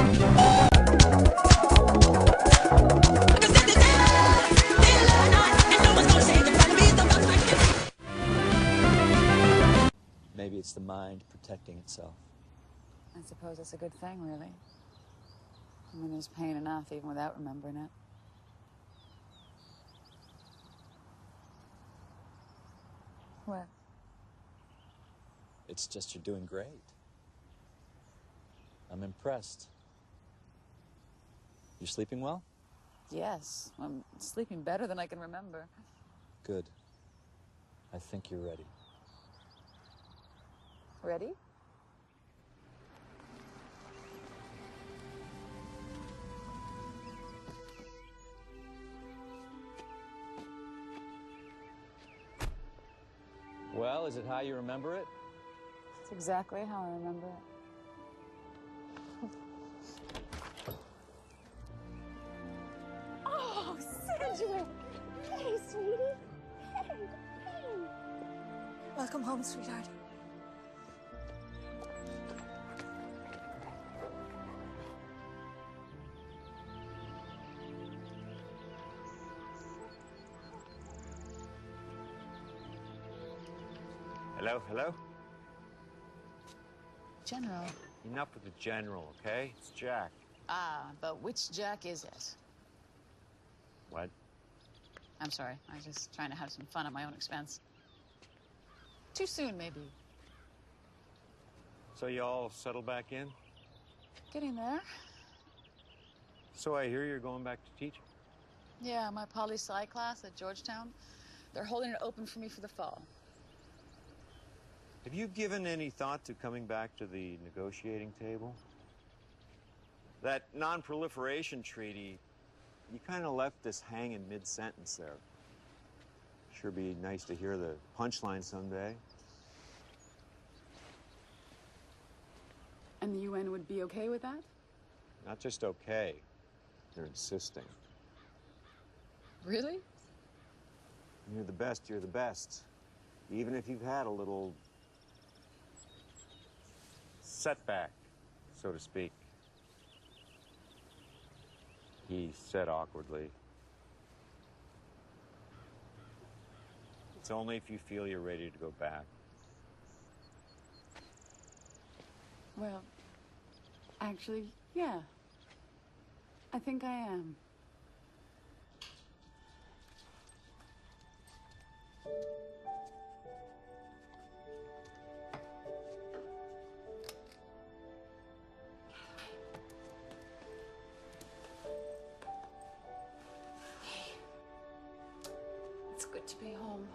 Maybe it's the mind protecting itself. I suppose it's a good thing, really. I mean, there's pain enough even without remembering it. What? It's just you're doing great. I'm impressed. You sleeping well? Yes, I'm sleeping better than I can remember. Good. I think you're ready. Ready? Well, is it how you remember it? It's exactly how I remember it. Oh, Sandra! Hey, sweetie. Hey, hey. Welcome home, sweetheart. Hello, hello? General. Enough with the general, okay? It's Jack. Ah, but which Jack is it? What? I'm sorry, I was just trying to have some fun at my own expense. Too soon, maybe. So you all settled back in? Getting there. So I hear you're going back to teaching. Yeah, my poli-sci class at Georgetown. They're holding it open for me for the fall. Have you given any thought to coming back to the negotiating table? That non-proliferation treaty, you kind of left us hanging mid-sentence there. Sure be nice to hear the punchline someday. And the UN would be okay with that? Not just okay, they're insisting. Really? You're the best, you're the best. Even if you've had a little setback, so to speak. He said awkwardly. It's only if you feel you're ready to go back. Well, actually, yeah. I think I am. It's good to be home.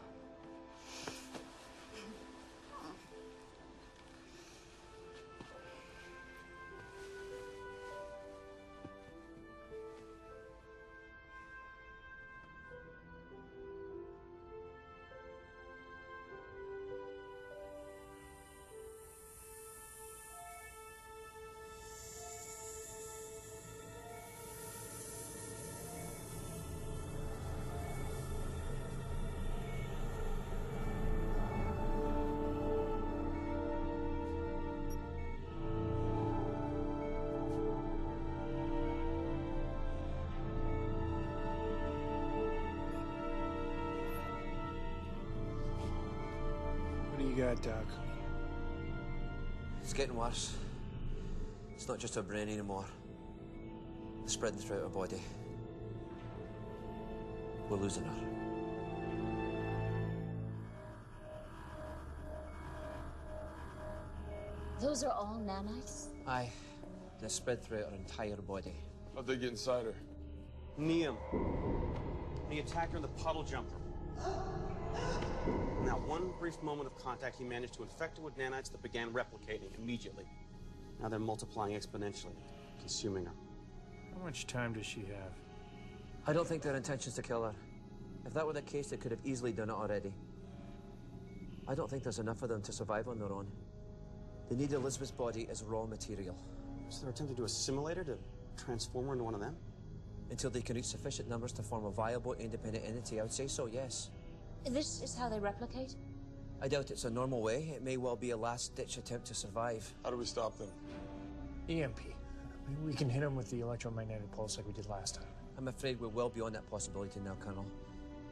What do you got, Doc? It's getting worse. It's not just her brain anymore. It's spreading throughout her body. We're losing her. Those are all nanites? Aye. They're spread throughout her entire body. How'd they get inside her? Neum. He attacked her in the puddle jumper. In that one brief moment of contact, he managed to infect her with nanites that began replicating immediately. Now they're multiplying exponentially, consuming her. How much time does she have? I don't think their intention's to kill her. If that were the case, they could have easily done it already. I don't think there's enough of them to survive on their own. They need Elizabeth's body as raw material. So they're attempting to assimilate her, to transform her into one of them? Until they can reach sufficient numbers to form a viable, independent entity, I would say so, yes. This is how they replicate? I doubt it's a normal way. It may well be a last-ditch attempt to survive. How do we stop them? EMP. Maybe we can hit him with the electromagnetic pulse like we did last time. I'm afraid we're well beyond that possibility now, Colonel.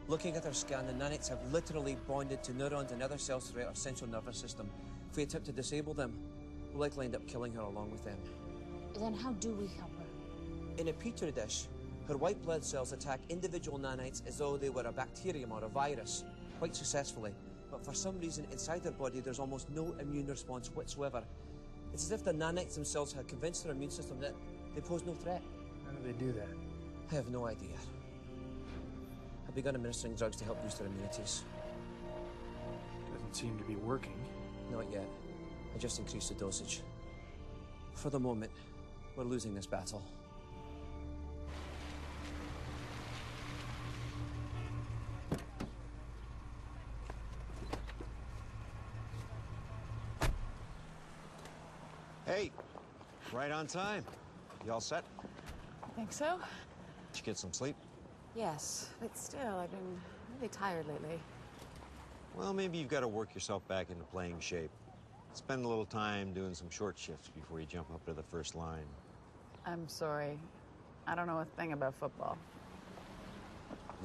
Looking at our scan, the nanites have literally bonded to neurons and other cells throughout our central nervous system. If we attempt to disable them, we'll likely end up killing her along with them. Then how do we help her? In a petri dish, her white blood cells attack individual nanites as though they were a bacterium or a virus, quite successfully. But for some reason, inside her body, there's almost no immune response whatsoever. It's as if the nanites themselves had convinced their immune system that they pose no threat. How do they do that? I have no idea. I've begun administering drugs to help boost their immunities. Doesn't seem to be working. Not yet. I just increased the dosage. For the moment, we're losing this battle. Hey, right on time. You all set? Think so? Did you get some sleep? Yes, but still, I've been really tired lately. Well, maybe you've got to work yourself back into playing shape. Spend a little time doing some short shifts before you jump up to the first line. I'm sorry. I don't know a thing about football.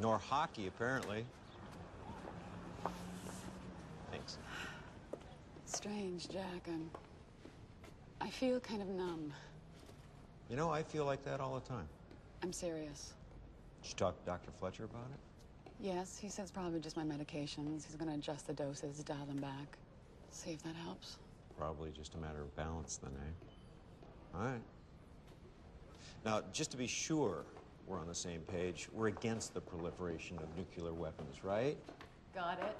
Nor hockey, apparently. Thanks. Strange, Jack. I feel kind of numb. You know, I feel like that all the time. I'm serious. Did you talk to Dr. Fletcher about it? Yes, he says probably just my medications. He's going to adjust the doses, dial them back. See if that helps. Probably just a matter of balance then, eh? All right. Now, just to be sure we're on the same page, we're against the proliferation of nuclear weapons, right? Got it.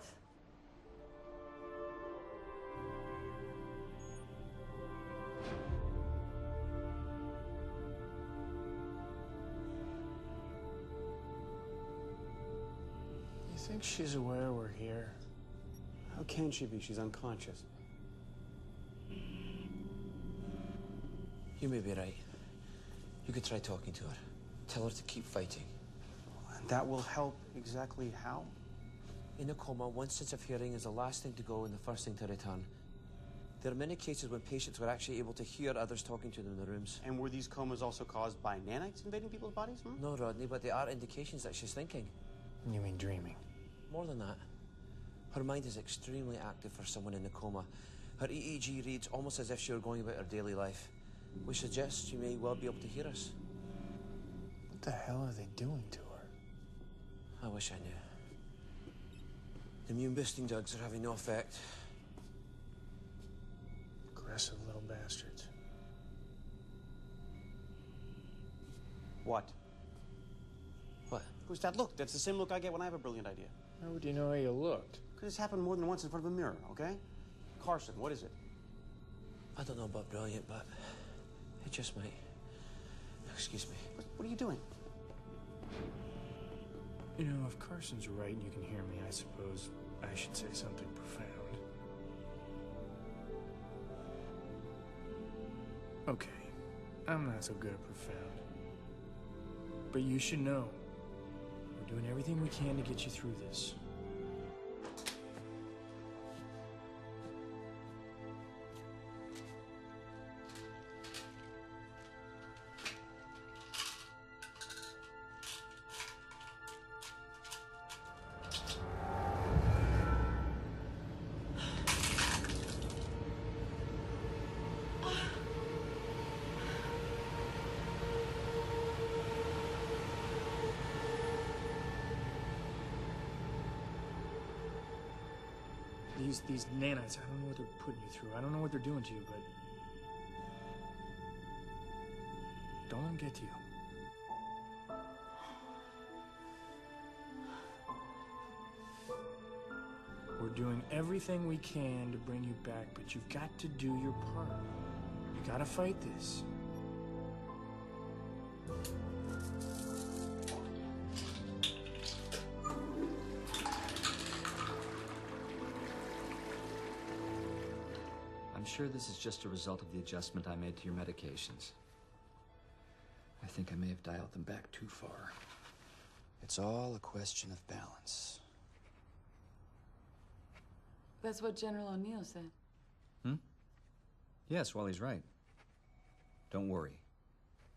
You think she's aware we're here? How can she be? She's unconscious. You may be right. You could try talking to her. Tell her to keep fighting. And that will help exactly how? In a coma, one sense of hearing is the last thing to go and the first thing to return. There are many cases when patients were actually able to hear others talking to them in the rooms. And were these comas also caused by nanites invading people's bodies? No, Rodney, but there are indications that she's thinking. You mean dreaming? More than that. Her mind is extremely active for someone in a coma. Her EEG reads almost as if she were going about her daily life, which suggests she may well be able to hear us. What the hell are they doing to her? I wish I knew. The immune-boosting drugs are having no effect. Aggressive little bastards. What? What? Who's that look? That's the same look I get when I have a brilliant idea. How would you know how you looked? Because it's happened more than once in front of a mirror, okay? Carson, what is it? I don't know about brilliant, but it just might. Excuse me. What are you doing? You know, if Carson's right and you can hear me, I suppose I should say something profound. Okay, I'm not so good at profound. But you should know, we're doing everything we can to get you through this. These nanites, I don't know what they're putting you through. I don't know what they're doing to you, but don't let them get to you. We're doing everything we can to bring you back, but you've got to do your part. You gotta fight this. I'm sure this is just a result of the adjustment I made to your medications. I think I may have dialed them back too far. It's all a question of balance. That's what General O'Neill said. Yes, well, he's right. Don't worry.